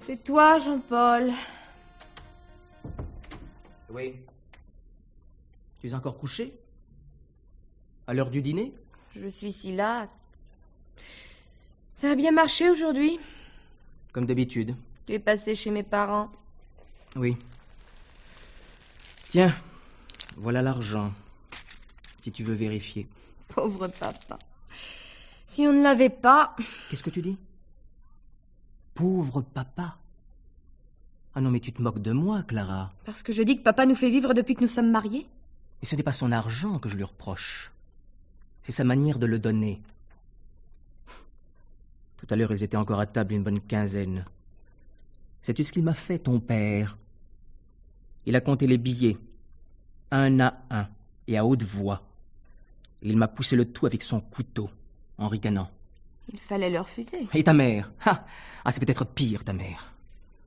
C'est toi, Jean-Paul. Oui. Tu es encore couché? À l'heure du dîner? Je suis si lasse. Ça a bien marché aujourd'hui? Comme d'habitude. Tu es passé chez mes parents. Oui. Tiens, voilà l'argent. Si tu veux vérifier. Pauvre papa. Si on ne l'avait pas... Qu'est-ce que tu dis? Pauvre papa. Ah non, mais tu te moques de moi, Clara. Parce que je dis que papa nous fait vivre depuis que nous sommes mariés? Et ce n'est pas son argent que je lui reproche. C'est sa manière de le donner. Tout à l'heure, ils étaient encore à table une bonne quinzaine. Sais-tu ce qu'il m'a fait, ton père? Il a compté les billets, un à un, et à haute voix. Et il m'a poussé le tout avec son couteau, en ricanant. Il fallait le refuser. Et ta mère? Ah, c'est peut-être pire, ta mère.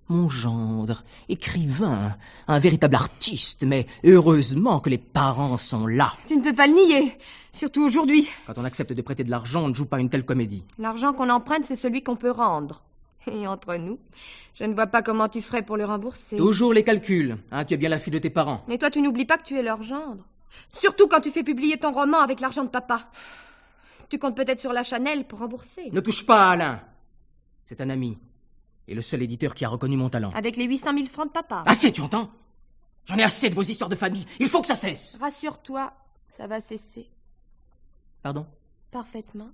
Mon gendre, écrivain, un véritable artiste, mais heureusement que les parents sont là. Tu ne peux pas le nier, surtout aujourd'hui. Quand on accepte de prêter de l'argent, on ne joue pas une telle comédie. L'argent qu'on emprunte, c'est celui qu'on peut rendre. Et entre nous, je ne vois pas comment tu ferais pour le rembourser. Toujours les calculs, hein, tu es bien la fille de tes parents. Et toi, tu n'oublies pas que tu es leur gendre. Surtout quand tu fais publier ton roman avec l'argent de papa. Tu comptes peut-être sur la Chanel pour rembourser. Ne touche pas à Alain. C'est un ami. Et le seul éditeur qui a reconnu mon talent. Avec les 800 000 francs de papa. Assez, tu entends? J'en ai assez de vos histoires de famille. Il faut que ça cesse. Rassure-toi, ça va cesser. Pardon? Parfaitement.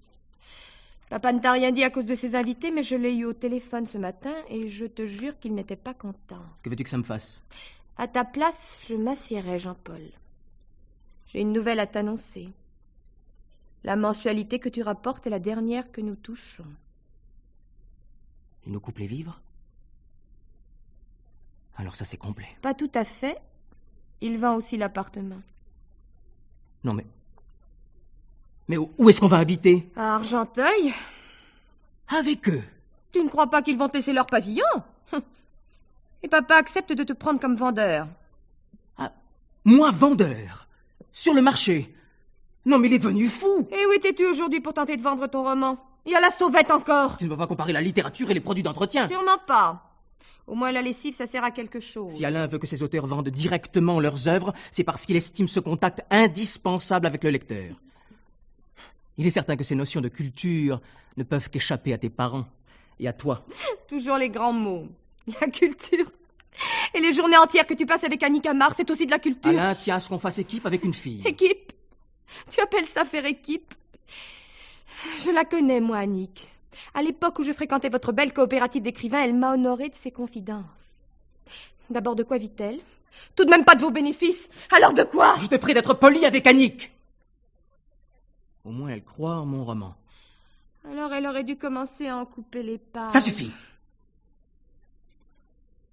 Papa ne t'a rien dit à cause de ses invités, mais je l'ai eu au téléphone ce matin et je te jure qu'il n'était pas content. Que veux-tu que ça me fasse? À ta place, je m'assiérais, Jean-Paul. J'ai une nouvelle à t'annoncer. La mensualité que tu rapportes est la dernière que nous touchons. Il nous coupe les vivres? Alors ça, c'est complet. Pas tout à fait. Il vend aussi l'appartement. Non, mais où est-ce qu'on va habiter? À Argenteuil? Avec eux? Tu ne crois pas qu'ils vont te laisser leur pavillon? Et papa accepte de te prendre comme vendeur. Ah, moi, vendeur? Sur le marché? Non, mais il est devenu fou! Et où étais-tu aujourd'hui pour tenter de vendre ton roman? Il y a la sauvette encore! Tu ne vas pas comparer la littérature et les produits d'entretien? Sûrement pas. Au moins la lessive, ça sert à quelque chose. Si Alain veut que ses auteurs vendent directement leurs œuvres, c'est parce qu'il estime ce contact indispensable avec le lecteur. Il est certain que ces notions de culture ne peuvent qu'échapper à tes parents et à toi. Toujours les grands mots. La culture. Et les journées entières que tu passes avec Annick Amar, c'est aussi de la culture. Alain tient à ce qu'on fasse équipe avec une fille. Équipe? Tu appelles ça faire équipe? Je la connais, moi, Annick. À l'époque où je fréquentais votre belle coopérative d'écrivains, elle m'a honorée de ses confidences. D'abord, de quoi vit-elle? Tout de même pas de vos bénéfices. Alors de quoi? Je te prie d'être poli avec Annick. Au moins, elle croit en mon roman. Alors elle aurait dû commencer à en couper les pages. Ça suffit.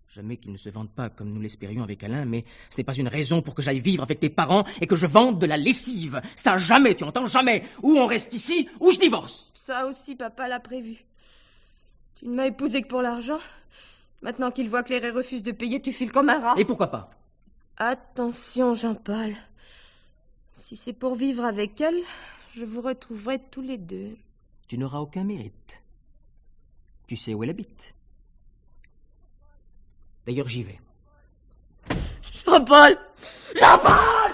Jamais qu'il ne se vende pas comme nous l'espérions avec Alain, mais ce n'est pas une raison pour que j'aille vivre avec tes parents et que je vende de la lessive. Ça, jamais, tu entends, jamais. Ou on reste ici, ou je divorce. Ça aussi, papa l'a prévu. Tu ne m'as épousé que pour l'argent. Maintenant qu'il voit que les refuse de payer, tu files comme un rat. Et pourquoi pas? Attention, Jean-Paul. Si c'est pour vivre avec elle, je vous retrouverai tous les deux. Tu n'auras aucun mérite. Tu sais où elle habite. D'ailleurs, j'y vais. Jean-Paul! Jean-Paul!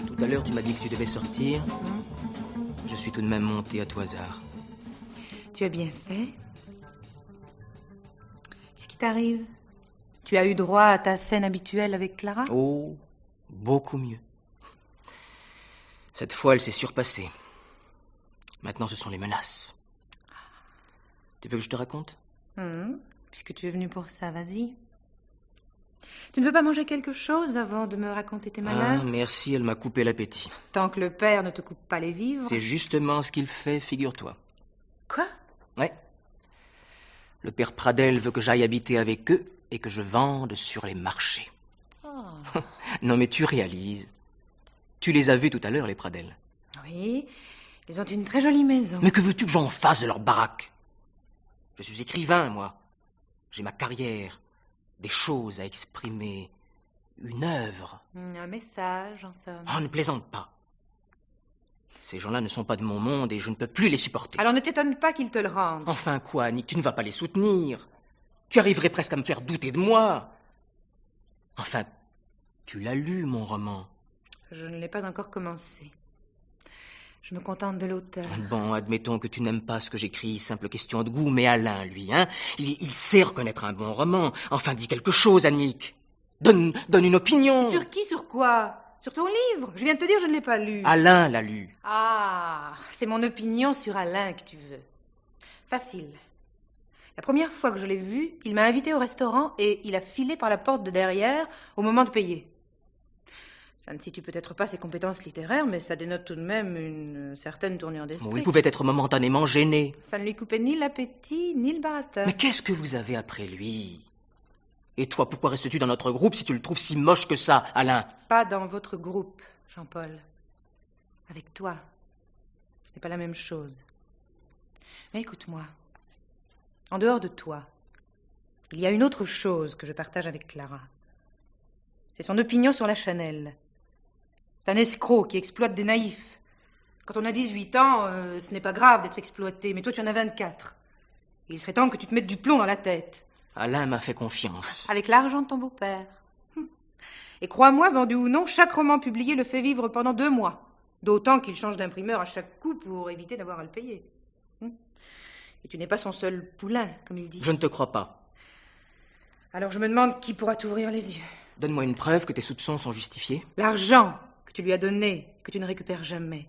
Tout à l'heure, tu m'as dit que tu devais sortir. Je suis tout de même monté à tout hasard. Tu as bien fait. Qu'est-ce qui t'arrive? Tu as eu droit à ta scène habituelle avec Clara? Oh, beaucoup mieux. Cette fois, elle s'est surpassée. Maintenant, ce sont les menaces. Tu veux que je te raconte? Puisque tu es venu pour ça, vas-y. Tu ne veux pas manger quelque chose avant de me raconter tes malheurs? Ah, merci, elle m'a coupé l'appétit. Tant que le père ne te coupe pas les vivres. C'est justement ce qu'il fait, figure-toi. Quoi? Ouais. Le père Pradel veut que j'aille habiter avec eux et que je vende sur les marchés. Oh. Non, mais tu réalises. Tu les as vus tout à l'heure, les Pradel. Oui, ils ont une très jolie maison. Mais que veux-tu que j'en fasse de leur baraque? Je suis écrivain, moi. J'ai ma carrière, des choses à exprimer, une œuvre. Un message, en somme. Oh, ne plaisante pas. Ces gens-là ne sont pas de mon monde et je ne peux plus les supporter. Alors ne t'étonne pas qu'ils te le rendent. Enfin quoi, Annick, tu ne vas pas les soutenir. Tu arriverais presque à me faire douter de moi. Enfin, tu l'as lu, mon roman. Je ne l'ai pas encore commencé. Je me contente de l'auteur. Bon, admettons que tu n'aimes pas ce que j'écris, simple question de goût, mais Alain, lui, hein, il sait reconnaître un bon roman. Enfin, dis quelque chose, Annick. Donne une opinion. Sur qui, sur quoi? Sur ton livre? Je viens de te dire, je ne l'ai pas lu. Alain l'a lu. Ah, c'est mon opinion sur Alain que tu veux. Facile. La première fois que je l'ai vu, il m'a invité au restaurant et il a filé par la porte de derrière au moment de payer. Ça ne situe peut-être pas ses compétences littéraires, mais ça dénote tout de même une certaine tournure d'esprit. Bon, il pouvait être momentanément gêné. Ça ne lui coupait ni l'appétit, ni le baratin. Mais qu'est-ce que vous avez après lui? Et toi, pourquoi restes-tu dans notre groupe si tu le trouves si moche que ça, Alain? Pas dans votre groupe, Jean-Paul. Avec toi. Ce n'est pas la même chose. Mais écoute-moi. En dehors de toi, il y a une autre chose que je partage avec Clara. C'est son opinion sur la Chanel. C'est un escroc qui exploite des naïfs. Quand on a 18 ans, ce n'est pas grave d'être exploité, mais toi tu en as 24. Et il serait temps que tu te mettes du plomb dans la tête. Alain m'a fait confiance. Avec l'argent de ton beau-père. Et crois-moi, vendu ou non, chaque roman publié le fait vivre pendant 2 mois. D'autant qu'il change d'imprimeur à chaque coup pour éviter d'avoir à le payer. Et tu n'es pas son seul poulain, comme il dit. Je ne te crois pas. Alors je me demande qui pourra t'ouvrir les yeux. Donne-moi une preuve que tes soupçons sont justifiés. L'argent que tu lui as donné, que tu ne récupères jamais,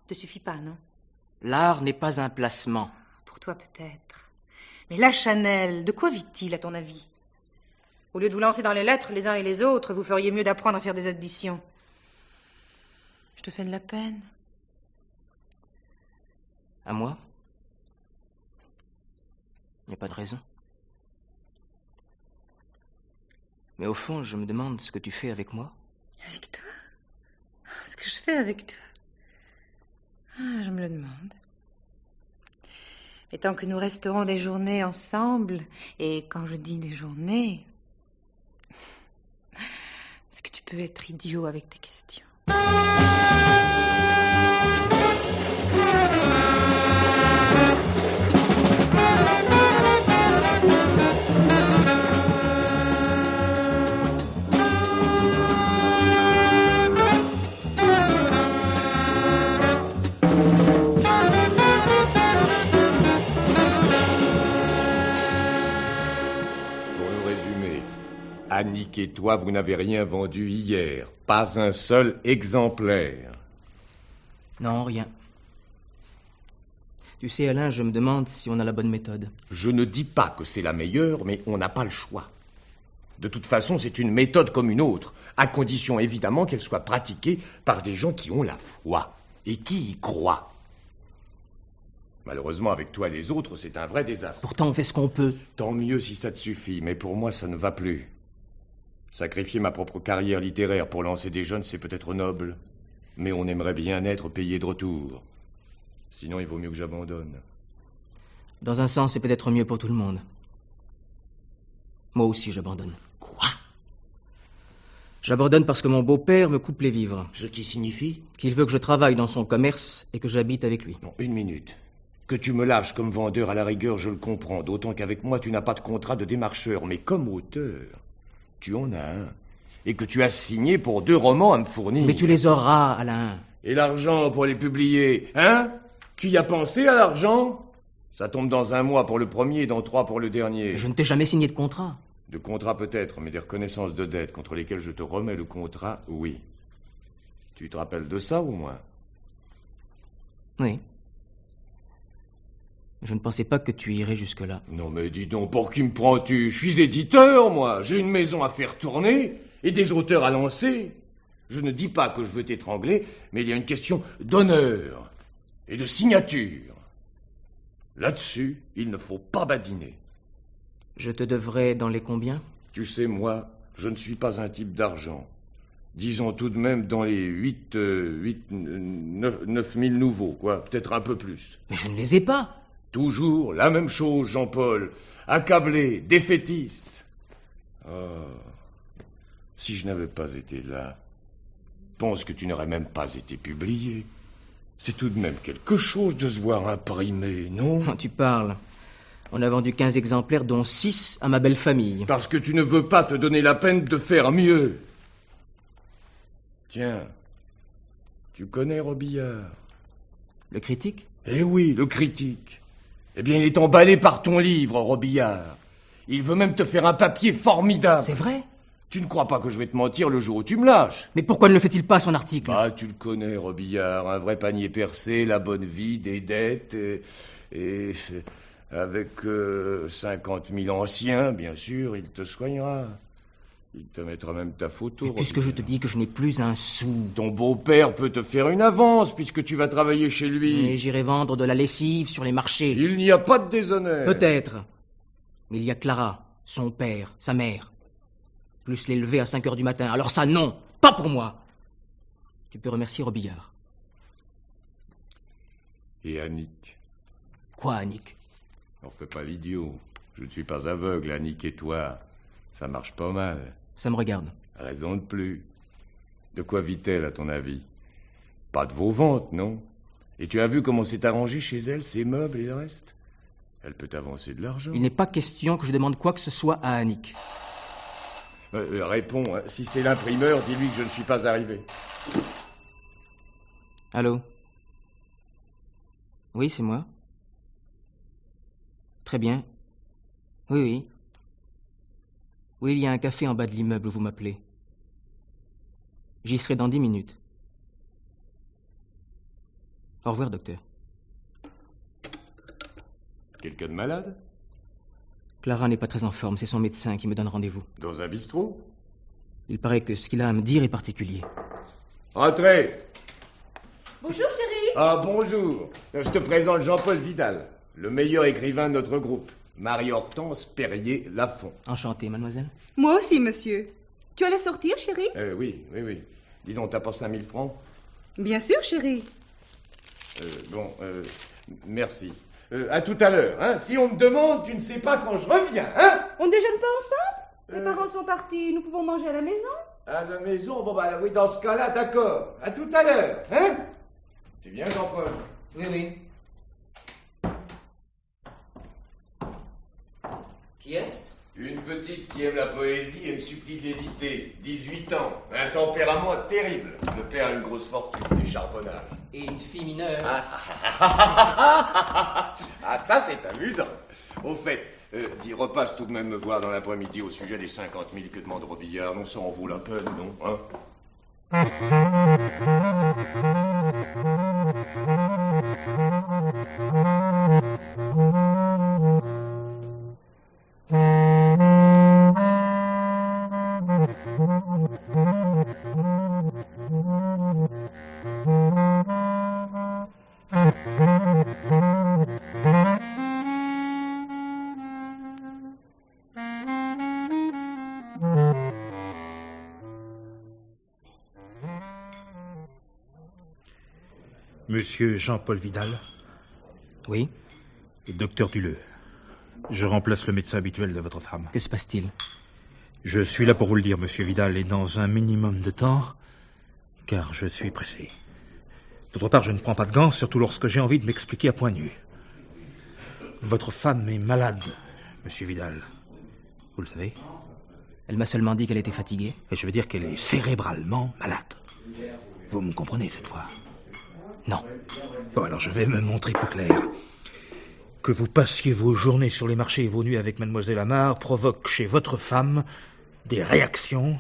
te suffit pas, non? L'art n'est pas un placement. Pour toi, peut-être. Mais la Chanel, de quoi vit-il, à ton avis? Au lieu de vous lancer dans les lettres les uns et les autres, vous feriez mieux d'apprendre à faire des additions. Je te fais de la peine. À moi? Il n'y a pas de raison. Mais au fond, je me demande ce que tu fais avec moi. Avec toi? Ce que je fais avec toi? Ah, je me le demande. Et tant que nous resterons des journées ensemble, et quand je dis des journées, est-ce que tu peux être idiot avec tes questions? Annick et toi, vous n'avez rien vendu hier. Pas un seul exemplaire. Non, rien. Tu sais, Alain, je me demande si on a la bonne méthode. Je ne dis pas que c'est la meilleure, mais on n'a pas le choix. De toute façon, c'est une méthode comme une autre, à condition évidemment qu'elle soit pratiquée par des gens qui ont la foi et qui y croient. Malheureusement, avec toi et les autres, c'est un vrai désastre. Pourtant, on fait ce qu'on peut. Tant mieux si ça te suffit, mais pour moi, ça ne va plus. Sacrifier ma propre carrière littéraire pour lancer des jeunes, c'est peut-être noble, mais on aimerait bien être payé de retour. Sinon, il vaut mieux que j'abandonne. Dans un sens, c'est peut-être mieux pour tout le monde. Moi aussi, j'abandonne. Quoi? J'abandonne parce que mon beau-père me coupe les vivres. Ce qui signifie? Qu'il veut que je travaille dans son commerce et que j'habite avec lui. Non, une minute. Que tu me lâches comme vendeur à la rigueur, je le comprends, d'autant qu'avec moi, tu n'as pas de contrat de démarcheur, mais comme auteur, tu en as un. Et que tu as signé pour 2 romans à me fournir. Mais tu les auras, Alain. Et l'argent pour les publier, hein? Tu y as pensé à l'argent? Ça tombe dans 1 mois pour le premier et dans 3 pour le dernier. Je ne t'ai jamais signé de contrat. De contrat peut-être, mais des reconnaissances de dettes contre lesquelles je te remets le contrat, oui. Tu te rappelles de ça, au moins? Oui. Je ne pensais pas que tu irais jusque-là. Non mais dis donc, pour qui me prends-tu? Je suis éditeur, moi. J'ai une maison à faire tourner et des auteurs à lancer. Je ne dis pas que je veux t'étrangler, mais il y a une question d'honneur et de signature. Là-dessus, il ne faut pas badiner. Je te devrais dans les combien? Tu sais, moi, je ne suis pas un type d'argent. Disons tout de même dans les 9 000 nouveaux, quoi. Peut-être un peu plus. Mais je ne les ai pas. Toujours la même chose, Jean-Paul. Accablé, défaitiste. Oh, si je n'avais pas été là, pense que tu n'aurais même pas été publié. C'est tout de même quelque chose de se voir imprimé, non? Quand tu parles, on a vendu 15 exemplaires, dont 6 à ma belle famille. Parce que tu ne veux pas te donner la peine de faire mieux. Tiens, tu connais Robillard? Le critique? Eh oui, le critique. Eh bien, il est emballé par ton livre, Robillard. Il veut même te faire un papier formidable. C'est vrai? Tu ne crois pas que je vais te mentir le jour où tu me lâches? Mais pourquoi ne le fait-il pas, son article? Bah, tu le connais, Robillard. Un vrai panier percé, la bonne vie, des dettes, et avec 50 000 anciens, bien sûr, il te soignera. Il te mettra même ta photo. Et puisque je te dis que je n'ai plus un sou... Ton beau-père peut te faire une avance, puisque tu vas travailler chez lui. Et j'irai vendre de la lessive sur les marchés. Il n'y a pas de déshonneur. Peut-être. Mais il y a Clara, son père, sa mère. Plus l'élever à 5 heures du matin. Alors ça, non, pas pour moi. Tu peux remercier Robillard. Et Annick? Quoi, Annick? N'en fais pas l'idiot. Je ne suis pas aveugle, Annick et toi. Ça marche pas mal. Ça me regarde. Raison de plus. De quoi vit-elle, à ton avis? Pas de vos ventes, non? Et tu as vu comment c'est arrangé chez elle, ses meubles et le reste? Elle peut avancer de l'argent. Il n'est pas question que je demande quoi que ce soit à Annick. Réponds, hein. Si c'est l'imprimeur, dis-lui que je ne suis pas arrivé. Allô? Oui, c'est moi. Très bien. Oui, oui. Oui, il y a un café en bas de l'immeuble où vous m'appelez. J'y serai dans 10 minutes. Au revoir, docteur. Quelqu'un de malade? Clara n'est pas très en forme, c'est son médecin qui me donne rendez-vous. Dans un bistrot? Il paraît que ce qu'il a à me dire est particulier. Entrez! Bonjour, chérie. Ah, bonjour. Je te présente Jean-Paul Vidal, le meilleur écrivain de notre groupe. Marie-Hortense Perrier-Lafont. Enchanté, mademoiselle. Moi aussi, monsieur. Tu allais sortir, chérie? Oui. Dis donc, t'as pas 5 000 francs? Bien sûr, chérie. Merci. À tout à l'heure, hein. Si on me demande, tu ne sais pas quand je reviens, hein. On ne déjeune pas ensemble? Les parents sont partis, nous pouvons manger à la maison? À la maison? Bon, bah oui, dans ce cas-là, d'accord. À tout à l'heure, hein. Tu viens, Jean-Paul? Oui, oui. Qui est-ce? Une petite qui aime la poésie et me supplie de l'éditer. 18 ans. Un tempérament terrible. Le père a une grosse fortune, des charbonnages. Et une fille mineure. Ah, ça, c'est amusant. Au fait, dis, repasse tout de même me voir dans l'après-midi au sujet des 50 000 que demande Robillard. Non, ça en vaut la peine, non, hein? Monsieur Jean-Paul Vidal? Oui. Docteur Duleux. Je remplace le médecin habituel de votre femme. Que se passe-t-il? Je suis là pour vous le dire, monsieur Vidal, et dans un minimum de temps, car je suis pressé. D'autre part, je ne prends pas de gants, surtout lorsque j'ai envie de m'expliquer à point nu. Votre femme est malade, monsieur Vidal. Vous le savez? Elle m'a seulement dit qu'elle était fatiguée. Et je veux dire qu'elle est cérébralement malade. Vous me comprenez cette fois? Non. Bon, alors je vais me montrer plus clair. Que vous passiez vos journées sur les marchés et vos nuits avec mademoiselle Amar provoque chez votre femme des réactions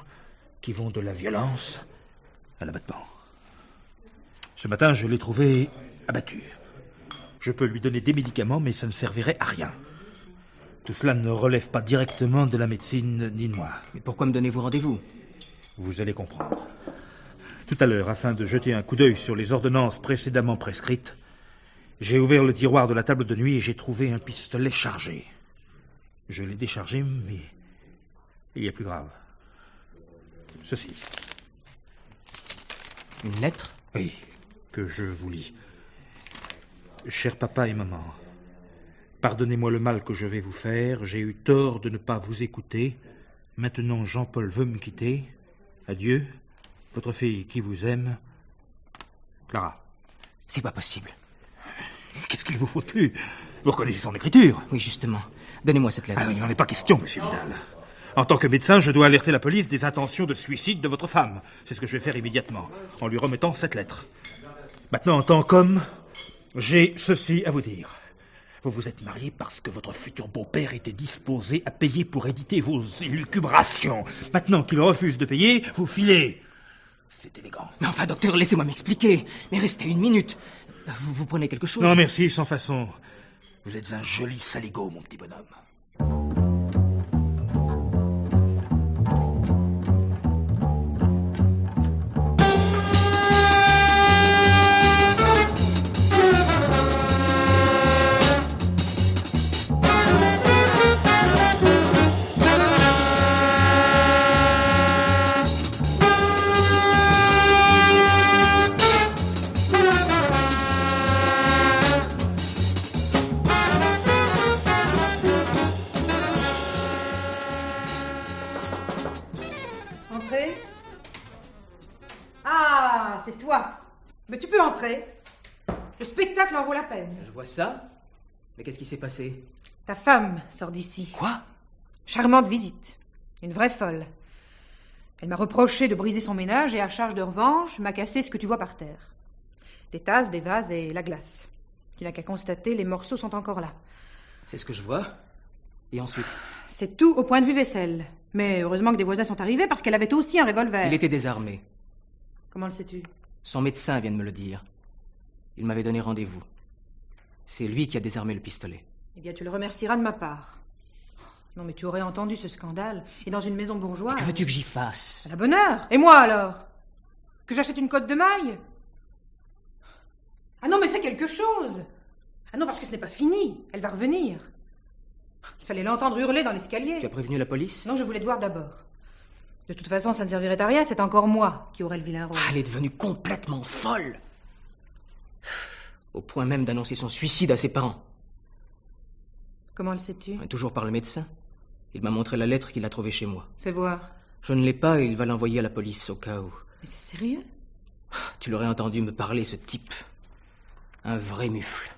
qui vont de la violence à l'abattement. Ce matin, je l'ai trouvée abattue. Je peux lui donner des médicaments, mais ça ne servirait à rien. Tout cela ne relève pas directement de la médecine ni de moi. Mais pourquoi me donnez-vous rendez-vous? Vous allez comprendre. Tout à l'heure, afin de jeter un coup d'œil sur les ordonnances précédemment prescrites, j'ai ouvert le tiroir de la table de nuit et j'ai trouvé un pistolet chargé. Je l'ai déchargé, mais il y a plus grave. Ceci. Une lettre? Oui, que je vous lis. Cher papa et maman, Pardonnez-moi le mal que je vais vous faire. J'ai eu tort de ne pas vous écouter. Maintenant, Jean-Paul veut me quitter. Adieu. Votre fille qui vous aime. Clara. C'est pas possible. Qu'est-ce qu'il vous faut de plus? Vous reconnaissez son écriture? Oui, justement. Donnez-moi cette lettre. Ah non, il n'en est pas question, monsieur Vidal. En tant que médecin, je dois alerter la police des intentions de suicide de votre femme. C'est ce que je vais faire immédiatement, en lui remettant cette lettre. Maintenant, en tant qu'homme, j'ai ceci à vous dire. Vous vous êtes marié parce que votre futur beau-père était disposé à payer pour éditer vos élucubrations. Maintenant qu'il refuse de payer, vous filez. C'est élégant. Mais enfin, docteur, laissez-moi m'expliquer. Mais restez 1 minute. Vous prenez quelque chose? Non, merci, sans façon. Vous êtes un joli saligo, mon petit bonhomme. Entrez. Ah, c'est toi. Mais tu peux entrer. Le spectacle en vaut la peine. Je vois ça. Mais qu'est-ce qui s'est passé? Ta femme sort d'ici. Quoi? Charmante visite. Une vraie folle. Elle m'a reproché de briser son ménage et à charge de revanche, m'a cassé ce que tu vois par terre. Des tasses, des vases et la glace. Tu n'as qu'à constater, les morceaux sont encore là. C'est ce que je vois. Et ensuite? C'est tout au point de vue vaisselle. Mais heureusement que des voisins sont arrivés parce qu'elle avait aussi un revolver. Il était désarmé. Comment le sais-tu? Son médecin vient de me le dire. Il m'avait donné rendez-vous. C'est lui qui a désarmé le pistolet. Eh bien, tu le remercieras de ma part. Non, mais tu aurais entendu ce scandale. Et dans une maison bourgeoise... Et que veux-tu que j'y fasse? À la bonne heure. Et moi, alors? Que j'achète une cotte de maille? Ah non, mais fais quelque chose. Ah non, parce que ce n'est pas fini. Elle va revenir. Il fallait l'entendre hurler dans l'escalier. Tu as prévenu la police? Non, je voulais te voir d'abord. De toute façon, ça ne servirait à rien. C'est encore moi qui aurais le vilain rôle. Elle est devenue complètement folle. Au point même d'annoncer son suicide à ses parents. Comment le sais-tu? Toujours par le médecin. Il m'a montré la lettre qu'il a trouvée chez moi. Fais voir. Je ne l'ai pas et il va l'envoyer à la police au cas où. Mais c'est sérieux? Tu l'aurais entendu me parler, ce type. Un vrai mufle.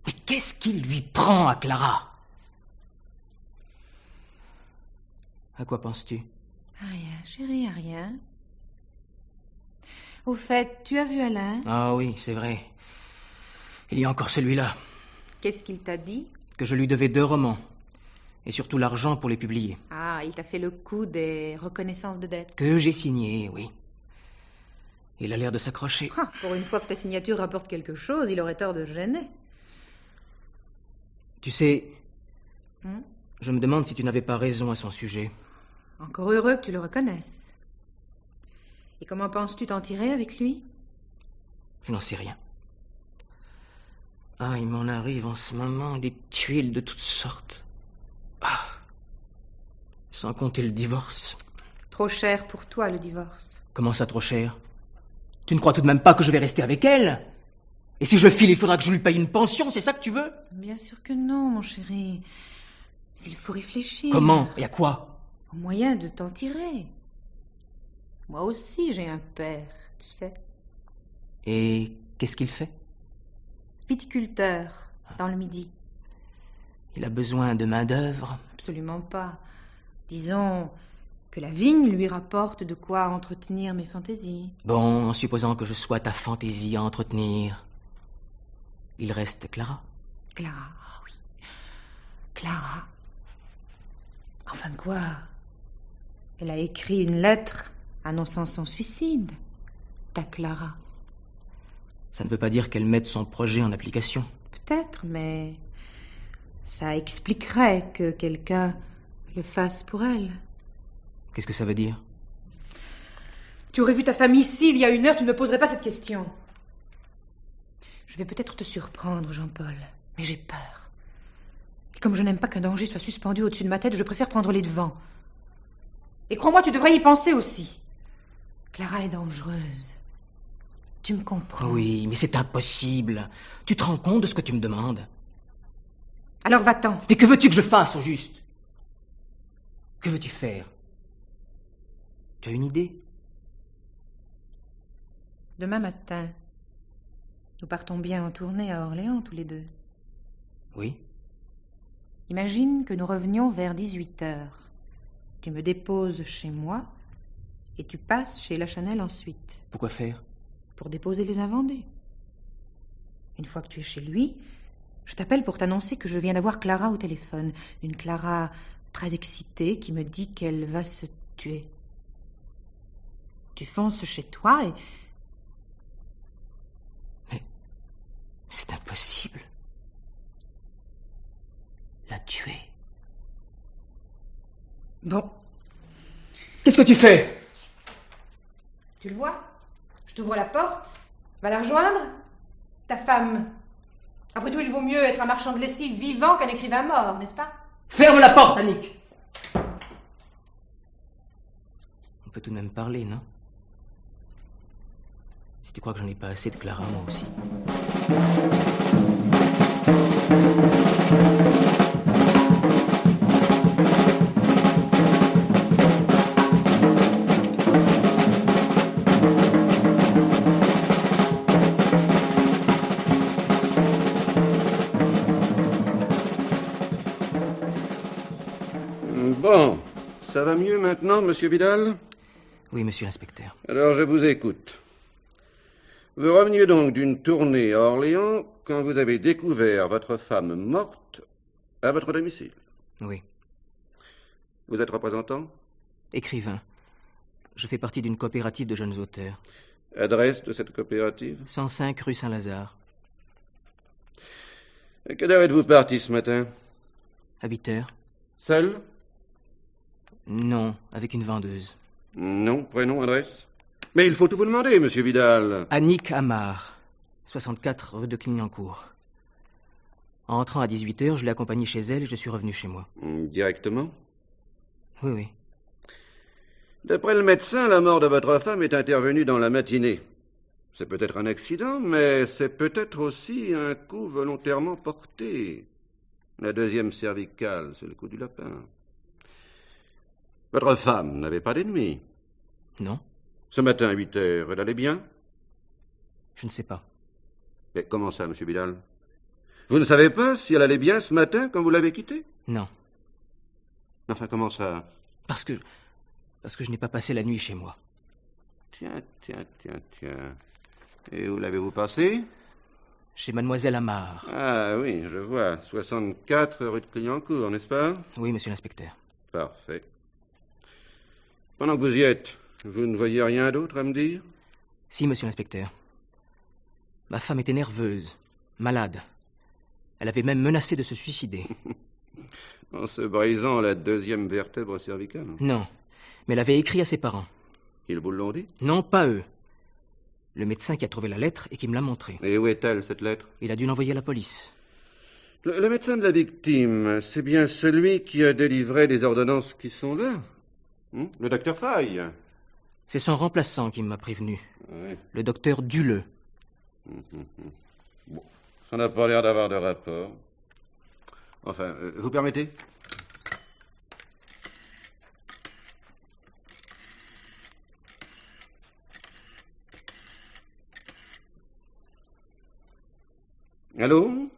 Mais qu'est-ce qu'il lui prend à Clara? À quoi penses-tu? Rien, chérie, rien. Au fait, tu as vu Alain? Ah oui, c'est vrai. Il y a encore celui-là. Qu'est-ce qu'il t'a dit? Que je lui devais 2 romans. Et surtout l'argent pour les publier. Ah, il t'a fait le coup des reconnaissances de dette. Que j'ai signé, oui. Il a l'air de s'accrocher. Ah, pour une fois que ta signature rapporte quelque chose, il aurait tort de se gêner. Tu sais, je me demande si tu n'avais pas raison à son sujet. Encore heureux que tu le reconnaisses. Et comment penses-tu t'en tirer avec lui? Je n'en sais rien. Ah, il m'en arrive en ce moment des tuiles de toutes sortes. Ah, sans compter le divorce. Trop cher pour toi, le divorce. Comment ça, trop cher? Tu ne crois tout de même pas que je vais rester avec elle? Et si je file, il faudra que je lui paye une pension, c'est ça que tu veux? Bien sûr que non, mon chéri. Mais il faut réfléchir. Comment? Et à quoi? Au moyen de t'en tirer. Moi aussi, j'ai un père, tu sais. Et qu'est-ce qu'il fait? Viticulteur, dans le Midi. Il a besoin de main-d'œuvre? Absolument pas. Disons que la vigne lui rapporte de quoi entretenir mes fantaisies. Bon, en supposant que je sois ta fantaisie à entretenir, il reste Clara. Clara, oui. Clara. Enfin quoi? Elle a écrit une lettre annonçant son suicide. Ta Clara. Ça ne veut pas dire qu'elle mette son projet en application. Peut-être, mais ça expliquerait que quelqu'un le fasse pour elle. Qu'est-ce que ça veut dire? Tu aurais vu ta femme ici il y a 1 heure, tu ne me poserais pas cette question. Je vais peut-être te surprendre, Jean-Paul, mais j'ai peur. Et comme je n'aime pas qu'un danger soit suspendu au-dessus de ma tête, je préfère prendre les devants. Et crois-moi, tu devrais y penser aussi. Clara est dangereuse. Tu me comprends? Oui, mais c'est impossible. Tu te rends compte de ce que tu me demandes? Alors va-t'en. Mais que veux-tu que je fasse, au juste? Que veux-tu faire? Tu as une idée? Demain matin, nous partons bien en tournée à Orléans, tous les deux. Oui. Imagine que nous revenions vers 18h. Tu me déposes chez moi et tu passes chez Lachanel ensuite. Pourquoi faire? Pour déposer les invendus. Une fois que tu es chez lui, je t'appelle pour t'annoncer que je viens d'avoir Clara au téléphone. Une Clara très excitée qui me dit qu'elle va se tuer. Tu fonces chez toi et... Mais c'est impossible. La tuer. Bon. Qu'est-ce que tu fais? Tu le vois? Je t'ouvre la porte. Va la rejoindre? Ta femme. Après tout, il vaut mieux être un marchand de lessive vivant qu'un écrivain mort, n'est-ce pas? Ferme la porte, Annick! On peut tout de même parler, non? Si tu crois que j'en ai pas assez de Clara, moi aussi. Bon, ça va mieux maintenant, monsieur Vidal? Oui, monsieur l'inspecteur. Alors je vous écoute. Vous reveniez donc d'une tournée à Orléans quand vous avez découvert votre femme morte à votre domicile. Oui. Vous êtes représentant? Écrivain. Je fais partie d'une coopérative de jeunes auteurs. Adresse de cette coopérative? 105 rue Saint-Lazare. À quelle heure êtes-vous parti ce matin? À 8 heures? Seul? Non, avec une vendeuse. Non, prénom, adresse? Mais il faut tout vous demander, monsieur Vidal. Annick Amar, 64 rue de Clignancourt. En rentrant à 18 heures, je l'ai accompagnée chez elle et je suis revenu chez moi. Directement? Oui, oui. D'après le médecin, la mort de votre femme est intervenue dans la matinée. C'est peut-être un accident, mais c'est peut-être aussi un coup volontairement porté. La deuxième cervicale, c'est le coup du lapin. Votre femme n'avait pas d'ennemi? Non, Ce matin à 8 heures, elle allait bien? je ne sais pas. Mais comment ça, monsieur Vidal? Vous ne savez pas si elle allait bien ce matin quand vous l'avez quittée? Non, Enfin, comment ça? parce que je n'ai pas passé la nuit chez moi. Tiens. Et où l'avez-vous passée? Chez mademoiselle Amar. Ah oui, je vois. 64 rue de Clignancourt, n'est-ce pas? Oui, monsieur l'inspecteur. Parfait. Pendant que vous y êtes, vous ne voyez rien d'autre à me dire? Si, monsieur l'inspecteur. Ma femme était nerveuse, malade. Elle avait même menacé de se suicider. En se brisant la deuxième vertèbre cervicale? Non, mais elle avait écrit à ses parents. Ils vous l'ont dit? Non, pas eux. Le médecin qui a trouvé la lettre et qui me l'a montrée. Et où est-elle, cette lettre? Il a dû l'envoyer à la police. Le médecin de la victime, c'est bien celui qui a délivré les ordonnances qui sont là? Le docteur Faye? C'est son remplaçant qui m'a prévenu. Oui. Le docteur Duleux. Bon, ça n'a pas l'air d'avoir de rapport. Enfin, vous permettez? Allô?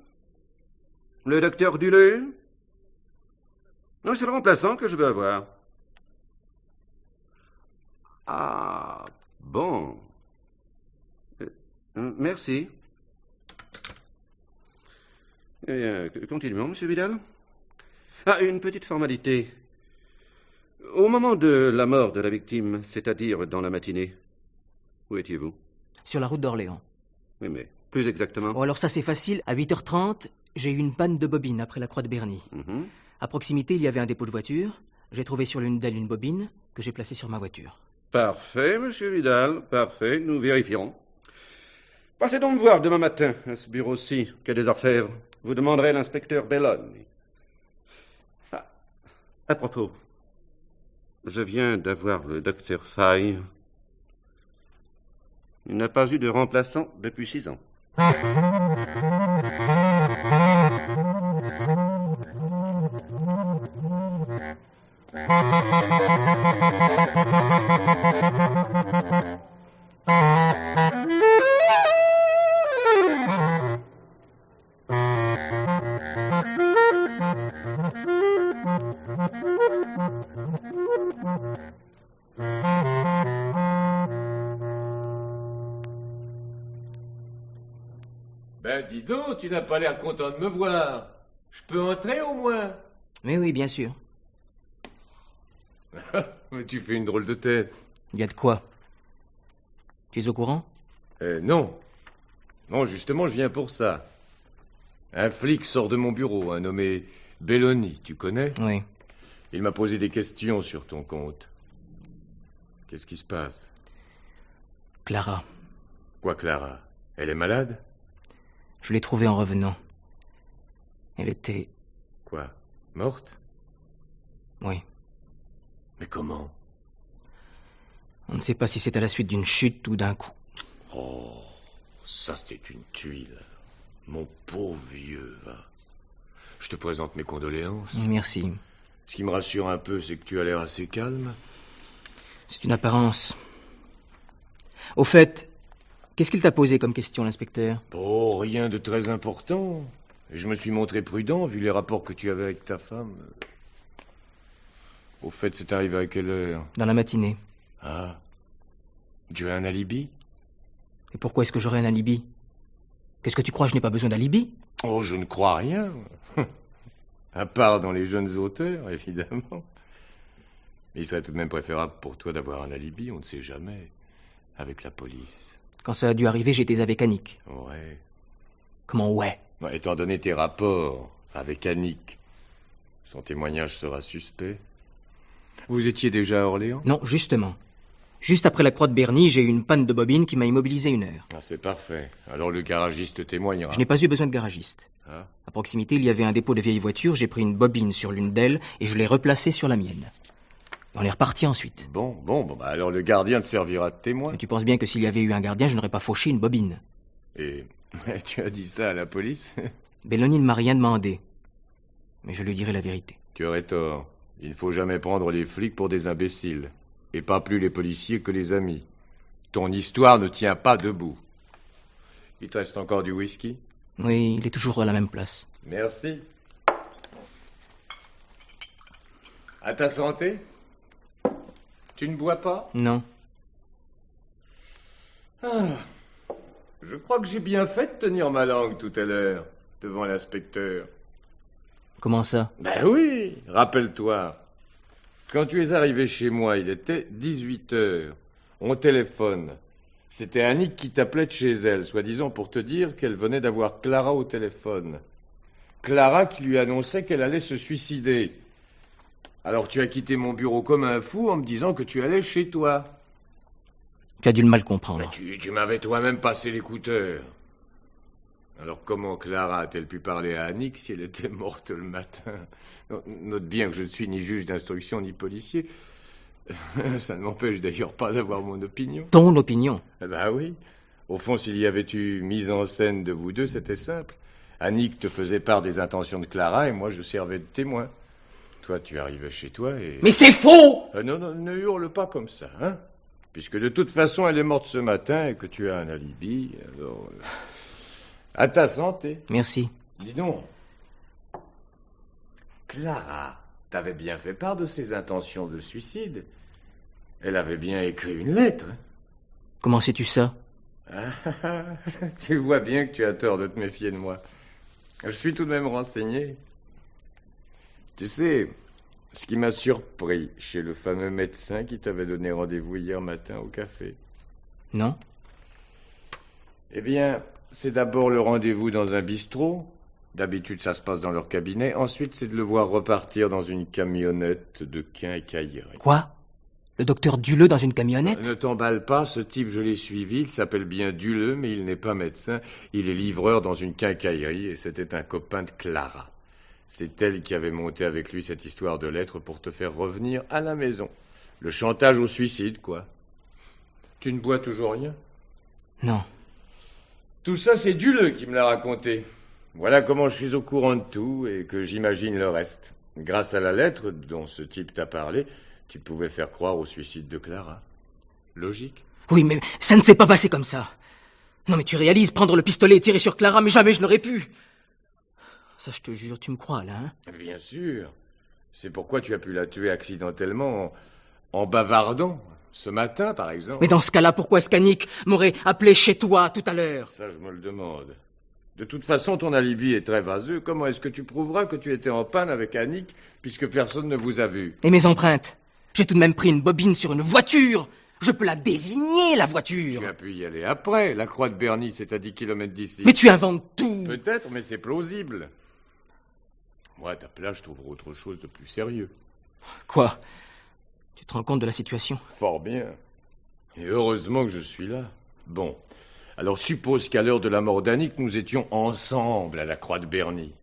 Le docteur Duleux? Non, c'est le remplaçant que je veux avoir. Ah, bon. Merci. Eh bien, continuons, monsieur Vidal. Ah, une petite formalité. Au moment de la mort de la victime, c'est-à-dire dans la matinée, où étiez-vous? Sur la route d'Orléans. Oui, mais plus exactement. Oh, alors ça c'est facile. À 8h30, j'ai eu une panne de bobine après la croix de Berny. À proximité, il y avait un dépôt de voiture. J'ai trouvé sur l'une d'elles une bobine que j'ai placée sur ma voiture. Parfait, monsieur Vidal, parfait, nous vérifierons. Passez donc me voir demain matin, à ce bureau-ci, quai des Orfèvres. Vous demanderez l'inspecteur Bellone. Ah, à propos, je viens d'avoir le docteur Faye. Il n'a pas eu de remplaçant depuis 6 ans. Ben dis donc, tu n'as pas l'air content de me voir. Je peux entrer au moins? Mais oui, bien sûr. Mais tu fais une drôle de tête. Il y a de quoi? Tu es au courant? Non. Non, justement, je viens pour ça. Un flic sort de mon bureau, un nommé Belloni, tu connais? Oui. Il m'a posé des questions sur ton compte. Qu'est-ce qui se passe? Clara. Quoi, Clara? Elle est malade? Je l'ai trouvée en revenant. Elle était... Quoi? Morte? Oui. Mais comment? On ne sait pas si c'est à la suite d'une chute ou d'un coup. Oh, ça c'est une tuile. Mon pauvre vieux, va. Je te présente mes condoléances. Merci. Ce qui me rassure un peu, c'est que tu as l'air assez calme. C'est une apparence. Au fait, qu'est-ce qu'il t'a posé comme question, l'inspecteur? Oh, rien de très important. Je me suis montré prudent, vu les rapports que tu avais avec ta femme. Au fait, c'est arrivé à quelle heure? Dans la matinée. Ah. Tu as un alibi? Et pourquoi est-ce que j'aurais un alibi? Qu'est-ce que tu crois, je n'ai pas besoin d'alibi? Oh, je ne crois rien. À part dans les jeunes auteurs, évidemment. Il serait tout de même préférable pour toi d'avoir un alibi, on ne sait jamais. Avec la police. Quand ça a dû arriver, j'étais avec Annick. Ouais. Comment ouais? Étant donné tes rapports avec Annick, son témoignage sera suspect. Vous étiez déjà à Orléans? Non, justement. Juste après la croix de Berny, j'ai eu une panne de bobine qui m'a immobilisé 1 heure. Ah, c'est parfait. Alors le garagiste témoignera. Je n'ai pas eu besoin de garagiste. Ah. À proximité, il y avait un dépôt de vieilles voitures, j'ai pris une bobine sur l'une d'elles et je l'ai replacée sur la mienne. On est reparti ensuite. Bon, alors le gardien te servira de témoin. Mais tu penses bien que s'il y avait eu un gardien, je n'aurais pas fauché une bobine. Et tu as dit ça à la police? Belloni ne m'a rien demandé. Mais je lui dirai la vérité. Tu aurais tort. Il ne faut jamais prendre les flics pour des imbéciles. Et pas plus les policiers que les amis. Ton histoire ne tient pas debout. Il te reste encore du whisky? Oui, il est toujours à la même place. Merci. À ta santé? Tu ne bois pas? Non. Je crois que j'ai bien fait de tenir ma langue tout à l'heure, devant l'inspecteur. Comment ça? Ben oui, rappelle-toi. Quand tu es arrivé chez moi, il était 18 heures. On téléphone. C'était Annick qui t'appelait de chez elle, soi-disant pour te dire qu'elle venait d'avoir Clara au téléphone. Clara qui lui annonçait qu'elle allait se suicider. Alors tu as quitté mon bureau comme un fou en me disant que tu allais chez toi. Tu as dû le mal comprendre. Mais tu m'avais toi-même passé l'écouteur. Alors comment Clara a-t-elle pu parler à Annick si elle était morte le matin? Note bien que je ne suis ni juge d'instruction ni policier. Ça ne m'empêche d'ailleurs pas d'avoir mon opinion. Ton opinion? Eh ben oui. Au fond, s'il y avait eu mise en scène de vous deux, c'était simple. Annick te faisait part des intentions de Clara et moi je servais de témoin. Toi, tu arrivais chez toi et... Mais c'est faux! Non, ne hurle pas comme ça, hein? Puisque de toute façon, elle est morte ce matin et que tu as un alibi, alors... À ta santé. Merci. Dis donc. Clara t'avait bien fait part de ses intentions de suicide. Elle avait bien écrit une lettre. Comment sais-tu ça? Tu vois bien que tu as tort de te méfier de moi. Je suis tout de même renseigné. Tu sais, ce qui m'a surpris chez le fameux médecin qui t'avait donné rendez-vous hier matin au café. Non? Eh bien, c'est d'abord le rendez-vous dans un bistrot. D'habitude, ça se passe dans leur cabinet. Ensuite, c'est de le voir repartir dans une camionnette de quincaillerie. Quoi? Le docteur Duleux dans une camionnette? Ne t'emballe pas, ce type, je l'ai suivi. Il s'appelle bien Duleux, mais il n'est pas médecin. Il est livreur dans une quincaillerie et c'était un copain de Clara. C'est elle qui avait monté avec lui cette histoire de lettre pour te faire revenir à la maison. Le chantage au suicide, quoi. Tu ne bois toujours rien? Non. Tout ça, c'est Duleux qui me l'a raconté. Voilà comment je suis au courant de tout et que j'imagine le reste. Grâce à la lettre dont ce type t'a parlé, Tu pouvais faire croire au suicide de Clara. Logique. Oui, mais ça ne s'est pas passé comme ça. Non, mais tu réalises, prendre le pistolet et tirer sur Clara, mais jamais je n'aurais pu. Ça, je te jure, tu me crois, là, hein? Bien sûr. C'est pourquoi tu as pu la tuer accidentellement en bavardant. Ce matin, par exemple. Mais dans ce cas-là, pourquoi est-ce qu'Annick m'aurait appelé chez toi tout à l'heure? Ça, je me le demande. De toute façon, ton alibi est très vaseux. Comment est-ce que tu prouveras que tu étais en panne avec Annick, puisque personne ne vous a vu? Et mes empreintes? J'ai tout de même pris une bobine sur une voiture. Je peux la désigner, la voiture. Tu as pu y aller après. La croix de Berny, c'est à 10 km d'ici. Mais tu inventes tout. Peut-être, mais c'est plausible. Moi, à ta place, je trouverai autre chose de plus sérieux. Quoi? Tu te rends compte de la situation? Fort bien. Et heureusement que je suis là. Bon. Alors suppose qu'à l'heure de la mort d'Annick, nous étions ensemble à la croix de Berny.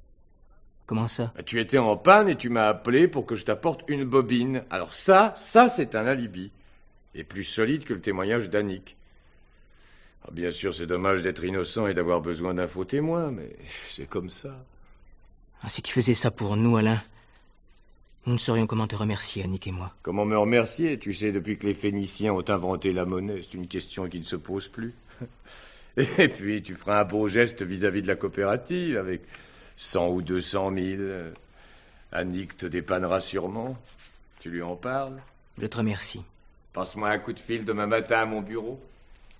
Comment ça? Tu étais en panne et tu m'as appelé pour que je t'apporte une bobine. Alors ça c'est un alibi. Et plus solide que le témoignage d'Annick. Alors, bien sûr, c'est dommage d'être innocent et d'avoir besoin d'un faux témoin, mais c'est comme ça. Ah, si tu faisais ça pour nous, Alain, nous ne saurions comment te remercier, Annick et moi. Comment me remercier? Tu sais, depuis que les Phéniciens ont inventé la monnaie, c'est une question qui ne se pose plus. Et puis, tu feras un beau geste vis-à-vis de la coopérative, avec 100 ou 200 000. Annick te dépannera sûrement. Tu lui en parles? Je te remercie. Passe-moi un coup de fil demain matin à mon bureau.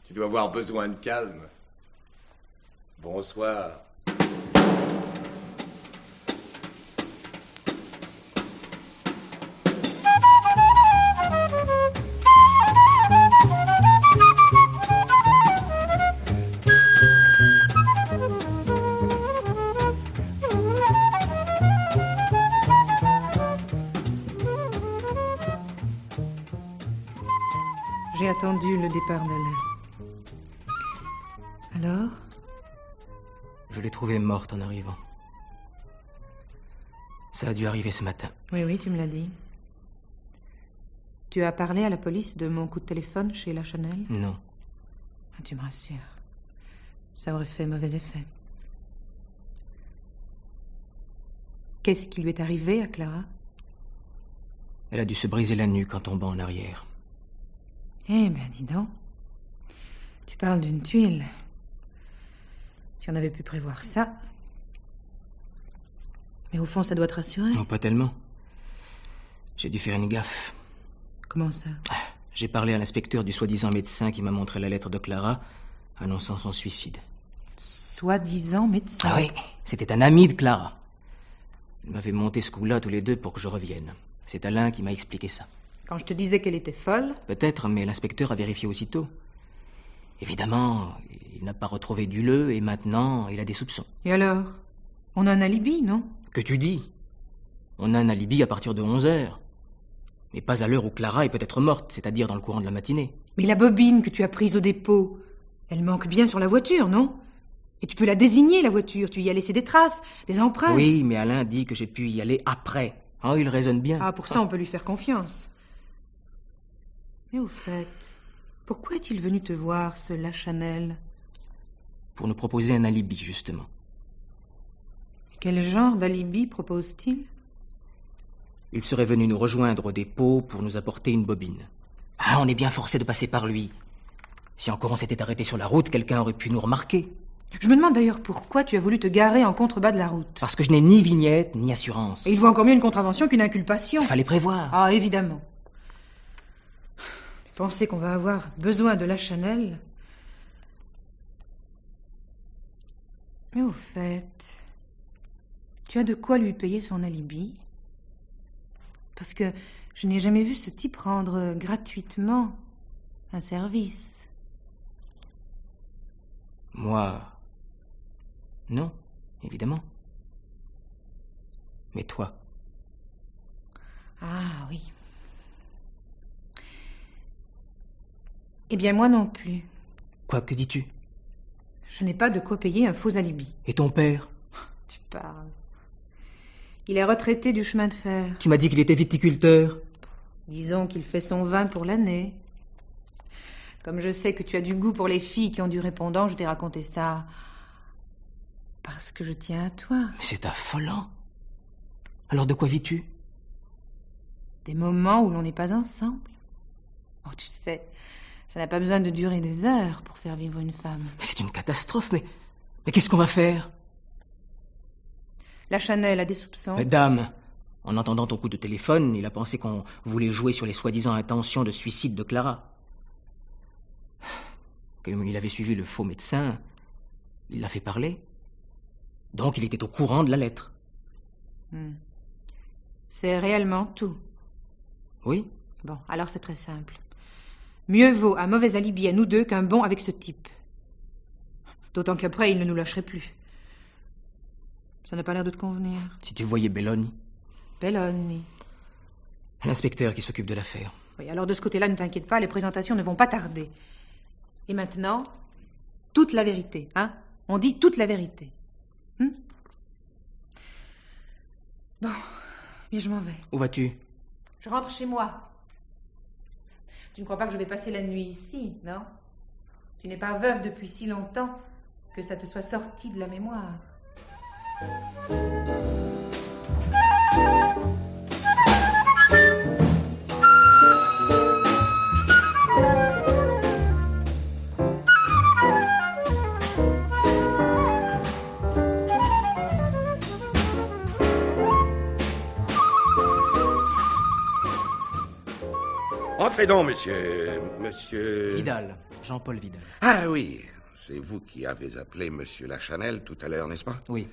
Tu dois avoir besoin de calme. Bonsoir. J'ai attendu le départ d'Alain. Alors? Je l'ai trouvée morte en arrivant. Ça a dû arriver ce matin. Oui, tu me l'as dit. Tu as parlé à la police de mon coup de téléphone chez La Chanel? Non. Ah, tu me rassures. Ça aurait fait mauvais effet. Qu'est-ce qui lui est arrivé à Clara? Elle a dû se briser la nuque en tombant en arrière. Eh bien, dis donc. Tu parles d'une tuile. Si on avait pu prévoir ça. Mais au fond, ça doit te rassurer. Non, pas tellement. J'ai dû faire une gaffe. Comment ça? J'ai parlé à l'inspecteur du soi-disant médecin qui m'a montré la lettre de Clara, annonçant son suicide. Soi-disant médecin? Ah oui, c'était un ami de Clara. Il m'avait monté ce coup-là tous les deux pour que je revienne. C'est Alain qui m'a expliqué ça. Quand je te disais qu'elle était folle? Peut-être, mais l'inspecteur a vérifié aussitôt. Évidemment, il n'a pas retrouvé Duleux et maintenant, il a des soupçons. Et alors? On a un alibi, non? Que tu dis? On a un alibi à partir de 11h. Mais pas à l'heure où Clara est peut-être morte, c'est-à-dire dans le courant de la matinée. Mais la bobine que tu as prise au dépôt, elle manque bien sur la voiture, non? Et tu peux la désigner, la voiture. Tu y as laissé des traces, des empreintes. Oui, mais Alain dit que j'ai pu y aller après. Oh, il raisonne bien. Ah, pour ça, on peut lui faire confiance. Mais au fait, pourquoi est-il venu te voir, ce La Chanel? Pour nous proposer un alibi, justement. Quel genre d'alibi propose-t-il? Il serait venu nous rejoindre au dépôt pour nous apporter une bobine. Ah, on est bien forcé de passer par lui. Si encore on s'était arrêté sur la route, quelqu'un aurait pu nous remarquer. Je me demande d'ailleurs pourquoi tu as voulu te garer en contrebas de la route. Parce que je n'ai ni vignette, ni assurance. Et il vaut encore mieux une contravention qu'une inculpation. Fallait prévoir. Ah, évidemment. Penser qu'on va avoir besoin de La Chanel. Mais au fait, tu as de quoi lui payer son alibi? Parce que je n'ai jamais vu ce type rendre gratuitement un service. Moi, non, évidemment. Mais toi? Ah oui. Eh bien, moi non plus. Quoi, que dis-tu? Je n'ai pas de quoi payer un faux alibi. Et ton père? Tu parles. Il est retraité du chemin de fer. Tu m'as dit qu'il était viticulteur. Disons qu'il fait son vin pour l'année. Comme je sais que tu as du goût pour les filles qui ont du répondant, je t'ai raconté ça. Parce que je tiens à toi. Mais c'est affolant. Alors de quoi vis-tu? Des moments où l'on n'est pas ensemble. Oh, tu sais, ça n'a pas besoin de durer des heures pour faire vivre une femme. C'est une catastrophe, mais qu'est-ce qu'on va faire? Lachanel a des soupçons. Dame, en entendant ton coup de téléphone, il a pensé qu'on voulait jouer sur les soi-disant intentions de suicide de Clara. Comme il avait suivi le faux médecin, il l'a fait parler. Donc il était au courant de la lettre. C'est réellement tout. Oui. Bon, alors c'est très simple. Mieux vaut un mauvais alibi à nous deux qu'un bon avec ce type. D'autant qu'après, il ne nous lâcherait plus. Ça n'a pas l'air de te convenir. Si tu voyais Belloni. Belloni. L'inspecteur qui s'occupe de l'affaire. Oui, alors de ce côté-là, ne t'inquiète pas, les présentations ne vont pas tarder. Et maintenant, toute la vérité, hein? On dit toute la vérité. Bon, bien je m'en vais. Où vas-tu? Je rentre chez moi. Tu ne crois pas que je vais passer la nuit ici, non? Tu n'es pas veuve depuis si longtemps que ça te soit sorti de la mémoire. Entrez donc, monsieur... Vidal, Jean-Paul Vidal. Ah oui, c'est vous qui avez appelé monsieur Lachanel tout à l'heure, n'est-ce pas? Oui.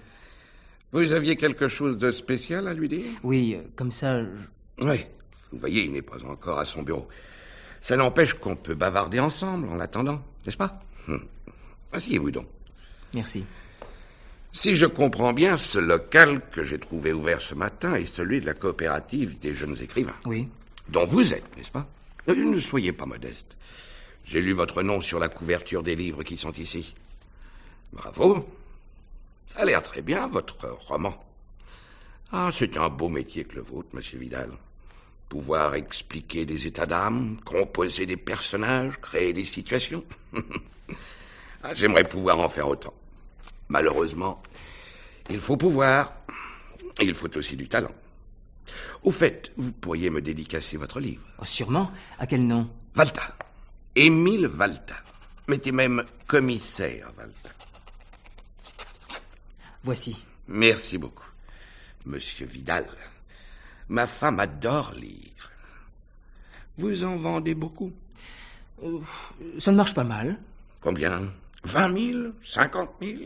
Vous aviez quelque chose de spécial à lui dire? Oui, comme ça... Oui, vous voyez, il n'est pas encore à son bureau. Ça n'empêche qu'on peut bavarder ensemble en l'attendant, n'est-ce pas? Asseyez-vous donc. Merci. Si je comprends bien, ce local que j'ai trouvé ouvert ce matin est celui de la coopérative des jeunes écrivains. Oui. Dont vous êtes, n'est-ce pas? Ne soyez pas modeste. J'ai lu votre nom sur la couverture des livres qui sont ici. Bravo. Ça a l'air très bien, votre roman. Ah, c'est un beau métier que le vôtre, monsieur Vidal. Pouvoir expliquer des états d'âme, composer des personnages, créer des situations. Ah, j'aimerais pouvoir en faire autant. Malheureusement, il faut pouvoir. Il faut aussi du talent. Au fait, vous pourriez me dédicacer votre livre. Oh, sûrement. À quel nom? Valta. Émile Valta. Mettez même commissaire Valta. Voici. Merci beaucoup, monsieur Vidal. Ma femme adore lire. Vous en vendez beaucoup? Ça ne marche pas mal. Combien? 20 000? 50 000?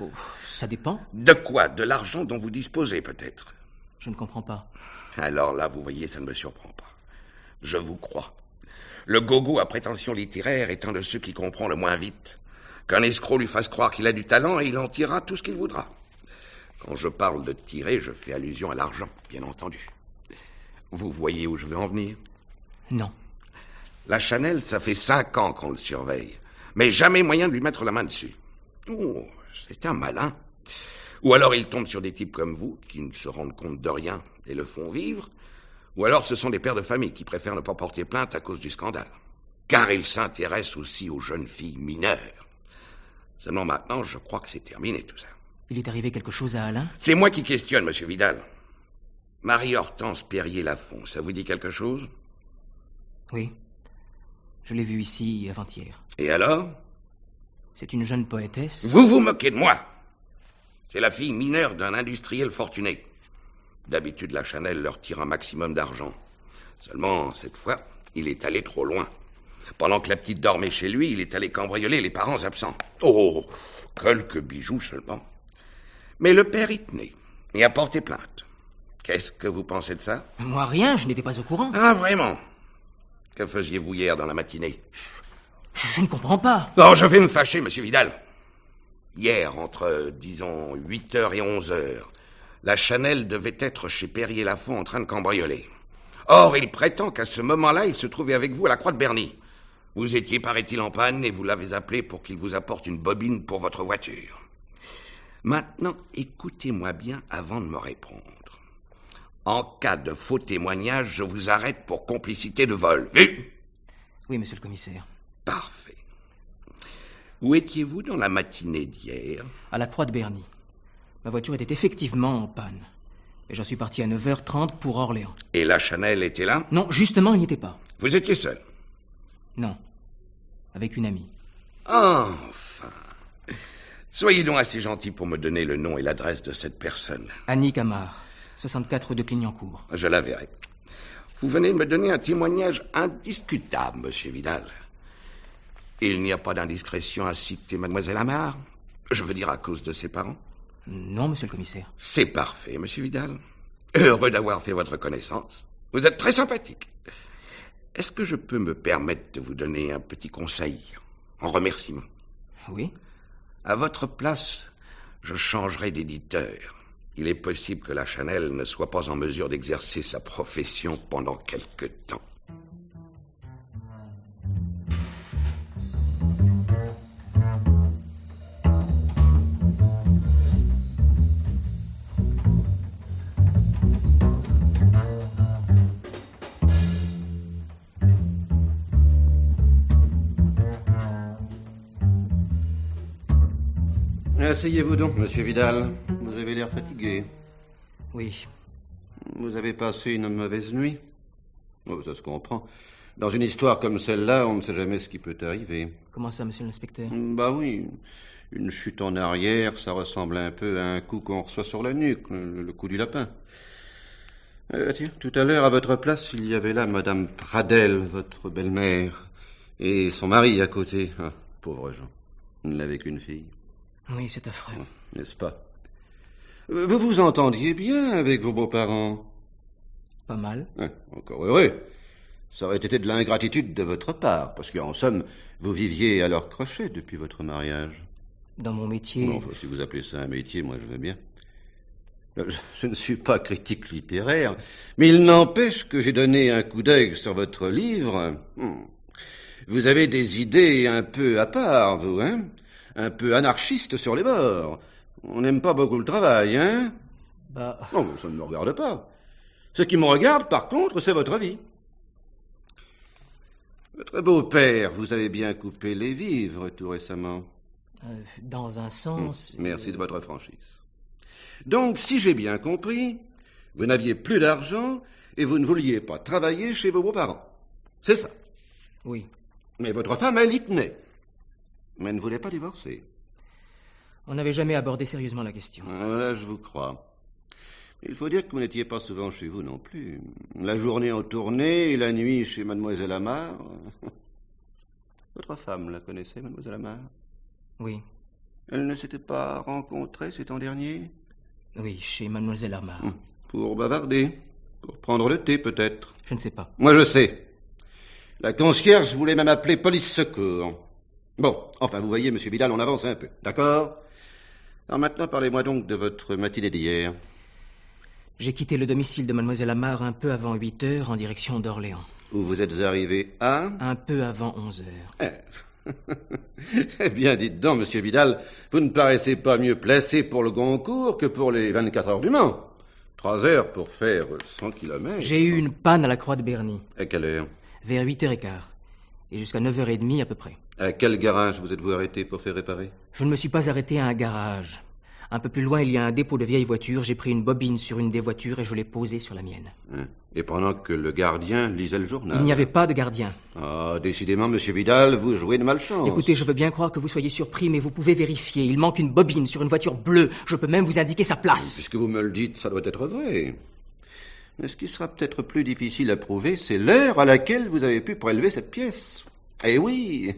Oh, ça dépend. De quoi? De l'argent dont vous disposez, peut-être? Je ne comprends pas. Alors là, vous voyez, ça ne me surprend pas. Je vous crois. Le gogo à prétention littéraire est un de ceux qui comprend le moins vite. Qu'un escroc lui fasse croire qu'il a du talent et il en tirera tout ce qu'il voudra. Quand je parle de tirer, je fais allusion à l'argent, bien entendu. Vous voyez où je veux en venir? Non. Lachanel, ça fait 5 ans qu'on le surveille. Mais jamais moyen de lui mettre la main dessus. Oh, c'est un malin. Ou alors il tombe sur des types comme vous, qui ne se rendent compte de rien et le font vivre. Ou alors ce sont des pères de famille qui préfèrent ne pas porter plainte à cause du scandale. Car ils s'intéressent aussi aux jeunes filles mineures. Seulement maintenant, je crois que c'est terminé tout ça. Il est arrivé quelque chose à Alain? C'est moi qui questionne, monsieur Vidal. Marie-Hortense Perrier-Lafont, ça vous dit quelque chose? Oui. Je l'ai vue ici avant-hier. Et alors? C'est une jeune poétesse. Vous vous moquez de moi? C'est la fille mineure d'un industriel fortuné. D'habitude, Lachanel leur tire un maximum d'argent. Seulement, cette fois, il est allé trop loin. Pendant que la petite dormait chez lui, il est allé cambrioler les parents absents. Oh, quelques bijoux seulement. Mais le père y tenait et a porté plainte. Qu'est-ce que vous pensez de ça? Moi, rien, je n'étais pas au courant. Ah, vraiment? Que faisiez-vous hier dans la matinée? Je ne comprends pas. Non, je vais me fâcher, monsieur Vidal. Hier, entre, disons, 8h et 11h, Lachanel devait être chez Perrier-Lafont en train de cambrioler. Or, il prétend qu'à ce moment-là, il se trouvait avec vous à la Croix de Berny. Vous étiez, paraît-il, en panne et vous l'avez appelé pour qu'il vous apporte une bobine pour votre voiture. Maintenant, écoutez-moi bien avant de me répondre. En cas de faux témoignage, je vous arrête pour complicité de vol. Vu? Oui, monsieur le commissaire. Parfait. Où étiez-vous dans la matinée d'hier? À la Croix de Berny. Ma voiture était effectivement en panne. Et j'en suis parti à 9h30 pour Orléans. Et la Chanel était là? Non, justement, il n'y était pas. Vous étiez seul? Non. Avec une amie. Enfin. Soyez donc assez gentil pour me donner le nom et l'adresse de cette personne. Annick Amar, 64 de Clignancourt. Je la verrai. Vous venez de me donner un témoignage indiscutable, monsieur Vidal. Il n'y a pas d'indiscrétion à citer mademoiselle Amar? Je veux dire à cause de ses parents? Non, monsieur le commissaire. C'est parfait, monsieur Vidal. Heureux d'avoir fait votre connaissance. Vous êtes très sympathique. Est-ce que je peux me permettre de vous donner un petit conseil, en remerciement? Oui. À votre place, je changerai d'éditeur. Il est possible que la Chanel ne soit pas en mesure d'exercer sa profession pendant quelque temps. Asseyez-vous donc, monsieur Vidal. Vous avez l'air fatigué. Oui. Vous avez passé une mauvaise nuit? Oh, ça se comprend. Dans une histoire comme celle-là, on ne sait jamais ce qui peut arriver. Comment ça, monsieur l'inspecteur? Bah oui. Une chute en arrière, ça ressemble un peu à un coup qu'on reçoit sur la nuque, le coup du lapin. Tiens, tout à l'heure, à votre place, il y avait là madame Pradel, votre belle-mère, et son mari à côté. Ah, pauvres gens. Il n'avait qu'une fille. Oui, c'est affreux. N'est-ce pas? Vous vous entendiez bien avec vos beaux-parents? Pas mal. Encore heureux. Ça aurait été de l'ingratitude de votre part, parce qu'en somme, vous viviez à leur crochet depuis votre mariage. Dans mon métier... Non, enfin, si vous appelez ça un métier, moi je veux bien. Je ne suis pas critique littéraire, mais il n'empêche que j'ai donné un coup d'œil sur votre livre. Vous avez des idées un peu à part, vous, hein? Un peu anarchiste sur les bords. On n'aime pas beaucoup le travail, hein? Bah... Non, ça ne me regarde pas. Ce qui me regarde, par contre, c'est votre vie. Votre beau-père, vous avez bien coupé les vivres tout récemment. Dans un sens... Merci de votre franchise. Donc, si j'ai bien compris, vous n'aviez plus d'argent et vous ne vouliez pas travailler chez vos beaux-parents. C'est ça? Oui. Mais votre femme, elle y tenait. Mais elle ne voulait pas divorcer. On n'avait jamais abordé sérieusement la question. Là, je vous crois. Il faut dire que vous n'étiez pas souvent chez vous non plus. La journée en tournée et la nuit chez mademoiselle Amar. Votre femme la connaissait, mademoiselle Amar? Oui. Elle ne s'était pas rencontrée ces temps derniers? Oui, chez mademoiselle Amar. Pour bavarder. Pour prendre le thé, peut-être. Je ne sais pas. Moi, je sais. La concierge voulait même appeler police secours. Bon, enfin, vous voyez, monsieur Vidal, on avance un peu, d'accord? Alors maintenant, parlez-moi donc de votre matinée d'hier. J'ai quitté le domicile de mademoiselle Amar un peu avant 8 heures en direction d'Orléans. Où vous êtes arrivé à? Un peu avant 11 heures. Eh bien, dites donc, monsieur Vidal, vous ne paraissez pas mieux placé pour le Goncourt que pour les 24 heures du Mans. 3 heures pour faire 100 kilomètres. J'ai eu une panne à la Croix de Berny. À quelle heure? Vers 8h15. Et jusqu'à 9h30 à peu près. À quel garage vous êtes-vous arrêté pour faire réparer? Je ne me suis pas arrêté à un garage. Un peu plus loin, il y a un dépôt de vieilles voitures. J'ai pris une bobine sur une des voitures et je l'ai posée sur la mienne. Et pendant que le gardien lisait le journal? Il n'y avait pas de gardien. Ah, décidément, monsieur Vidal, vous jouez de malchance. Écoutez, je veux bien croire que vous soyez surpris, mais vous pouvez vérifier. Il manque une bobine sur une voiture bleue. Je peux même vous indiquer sa place. Puisque vous me le dites, ça doit être vrai. Mais ce qui sera peut-être plus difficile à prouver, c'est l'heure à laquelle vous avez pu prélever cette pièce. Eh oui,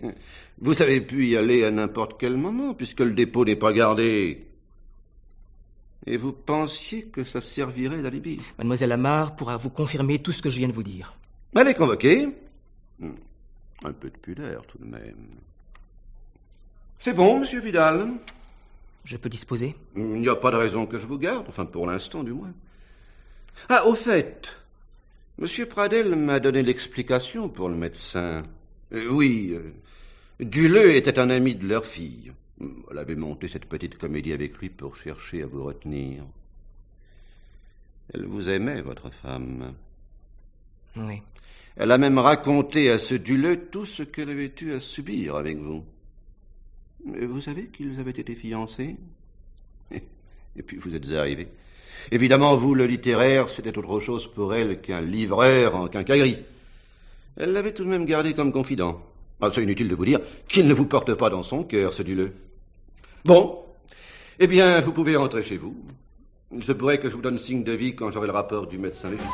vous avez pu y aller à n'importe quel moment, puisque le dépôt n'est pas gardé. Et vous pensiez que ça servirait d'alibi? Mademoiselle Amar pourra vous confirmer tout ce que je viens de vous dire. Allez convoquer. Un peu de pudeur, tout de même. C'est bon, monsieur Vidal? Je peux disposer? Il n'y a pas de raison que je vous garde, enfin pour l'instant du moins. Ah, au fait, monsieur Pradel m'a donné l'explication pour le médecin. Oui, Duleux était un ami de leur fille. Elle avait monté cette petite comédie avec lui pour chercher à vous retenir. Elle vous aimait, votre femme. Oui. Elle a même raconté à ce Duleux tout ce qu'elle avait eu à subir avec vous. Vous savez qu'ils avaient été fiancés? Et puis vous êtes arrivé. Évidemment, vous, le littéraire, c'était autre chose pour elle qu'un livreur en quincaillerie. Elle l'avait tout de même gardé comme confident. Ah, c'est inutile de vous dire qu'il ne vous porte pas dans son cœur, ce du-le. Bon, eh bien, vous pouvez rentrer chez vous. Il se pourrait que je vous donne signe de vie quand j'aurai le rapport du médecin légiste.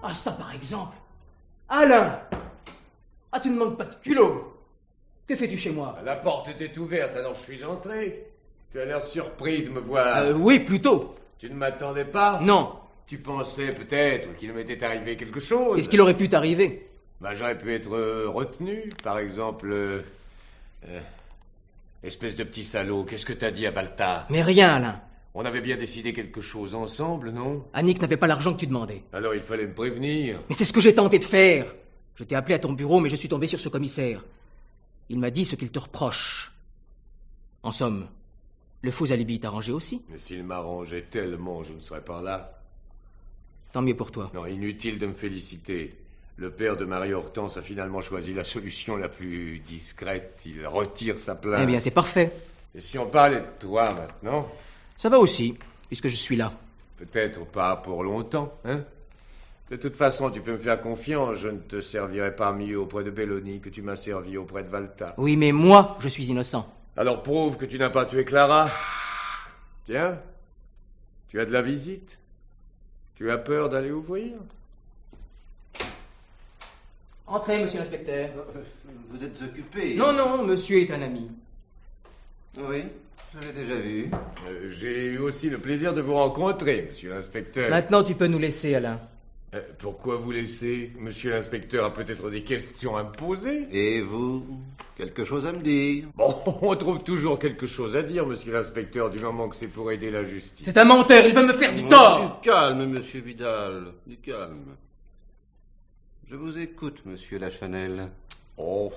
Ah, ça par exemple. Alain! Ah, tu ne manques pas de culot. Que fais-tu chez moi? La porte était ouverte, alors je suis entré. Tu as l'air surpris de me voir. Oui, plutôt. Tu ne m'attendais pas? Non. Tu pensais peut-être qu'il m'était arrivé quelque chose? Qu'est-ce qu'il aurait pu t'arriver? Ben, j'aurais pu être retenu, par exemple... espèce de petit salaud, qu'est-ce que t'as dit à Valta? Mais rien, Alain. On avait bien décidé quelque chose ensemble, non? Annick n'avait pas l'argent que tu demandais. Alors il fallait me prévenir. Mais c'est ce que j'ai tenté de faire. Je t'ai appelé à ton bureau, mais je suis tombé sur ce commissaire. Il m'a dit ce qu'il te reproche. En somme, le faux alibi t'arrangeait aussi. Mais s'il m'arrangeait tellement, je ne serais pas là. Tant mieux pour toi. Non, inutile de me féliciter. Le père de Marie-Hortense a finalement choisi la solution la plus discrète. Il retire sa plainte. Eh bien, c'est parfait. Et si on parlait de toi maintenant? Ça va aussi, puisque je suis là. Peut-être pas pour longtemps, hein? De toute façon, tu peux me faire confiance. Je ne te servirai pas mieux auprès de Belloni que tu m'as servi auprès de Valta. Oui, mais moi, je suis innocent. Alors prouve que tu n'as pas tué Clara. Tiens, tu as de la visite? Tu as peur d'aller ouvrir? Entrez, monsieur l'inspecteur. Vous êtes occupé? Non, non, monsieur est un ami. Oui, je l'ai déjà vu. J'ai eu aussi le plaisir de vous rencontrer, monsieur l'inspecteur. Maintenant, tu peux nous laisser, Alain. Pourquoi vous laisser? Monsieur l'inspecteur a peut-être des questions à me poser. Et vous? Quelque chose à me dire? Bon, on trouve toujours quelque chose à dire, monsieur l'inspecteur, du moment que c'est pour aider la justice. C'est un menteur, il veut me faire du tort. Du calme, monsieur Vidal, du calme. Je vous écoute, monsieur Lachanel. Oh,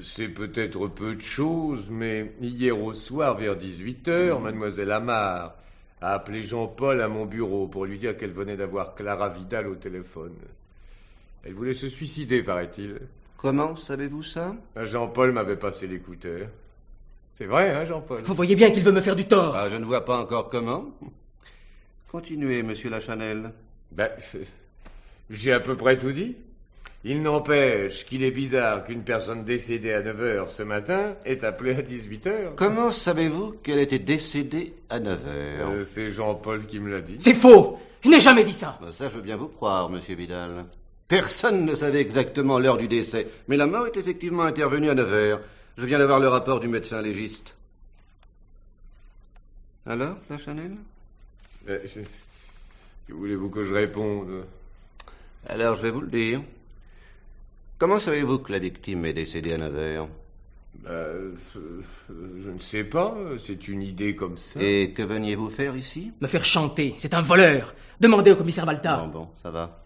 c'est peut-être peu de choses, mais hier au soir, vers 18h, mademoiselle Amar a appelé Jean-Paul à mon bureau pour lui dire qu'elle venait d'avoir Clara Vidal au téléphone. Elle voulait se suicider, paraît-il. Comment savez-vous ça? Jean-Paul m'avait passé l'écouteur. C'est vrai, hein, Jean-Paul? Vous voyez bien qu'il veut me faire du tort. Je ne vois pas encore comment. Continuez, monsieur Lachanel. J'ai à peu près tout dit. Il n'empêche qu'il est bizarre qu'une personne décédée à 9h ce matin est appelée à 18h. Comment savez-vous qu'elle était décédée à 9h? C'est Jean-Paul qui me l'a dit. C'est faux. Je n'ai jamais dit ça. Ça, je veux bien vous croire, monsieur Vidal. Personne ne savait exactement l'heure du décès, mais la mort est effectivement intervenue à 9h. Je viens d'avoir le rapport du médecin légiste. Alors, Lachanel? Que voulez-vous que je réponde? Alors, je vais vous le dire. Comment savez-vous que la victime est décédée à 9h? Je ne sais pas. C'est une idée comme ça. Et que veniez-vous faire ici? Me faire chanter. C'est un voleur. Demandez au commissaire Valta. Bon, ça va.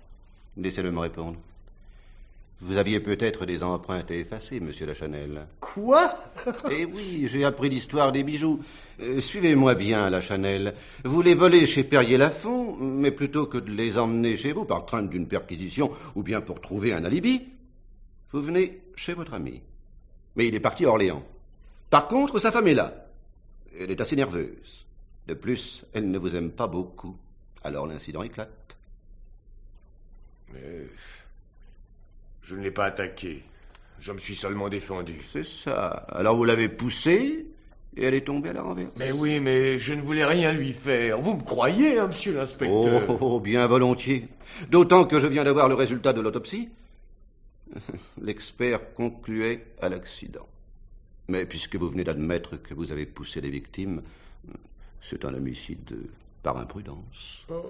Laissez-le me répondre. Vous aviez peut-être des empreintes à effacer, monsieur Lachanel. Quoi? Eh oui, j'ai appris l'histoire des bijoux. Suivez-moi bien, Lachanel. Vous les volez chez Perrier-Lafont, mais plutôt que de les emmener chez vous par crainte d'une perquisition ou bien pour trouver un alibi, vous venez chez votre ami. Mais il est parti à Orléans. Par contre, sa femme est là. Elle est assez nerveuse. De plus, elle ne vous aime pas beaucoup. Alors l'incident éclate. Mais je ne l'ai pas attaquée. Je me suis seulement défendu. C'est ça. Alors vous l'avez poussée et elle est tombée à la renverse. Mais oui, mais je ne voulais rien lui faire. Vous me croyez, hein, monsieur l'inspecteur? Oh, bien volontiers. D'autant que je viens d'avoir le résultat de l'autopsie. L'expert concluait à l'accident. Mais puisque vous venez d'admettre que vous avez poussé les victimes, c'est un homicide par imprudence. Oh.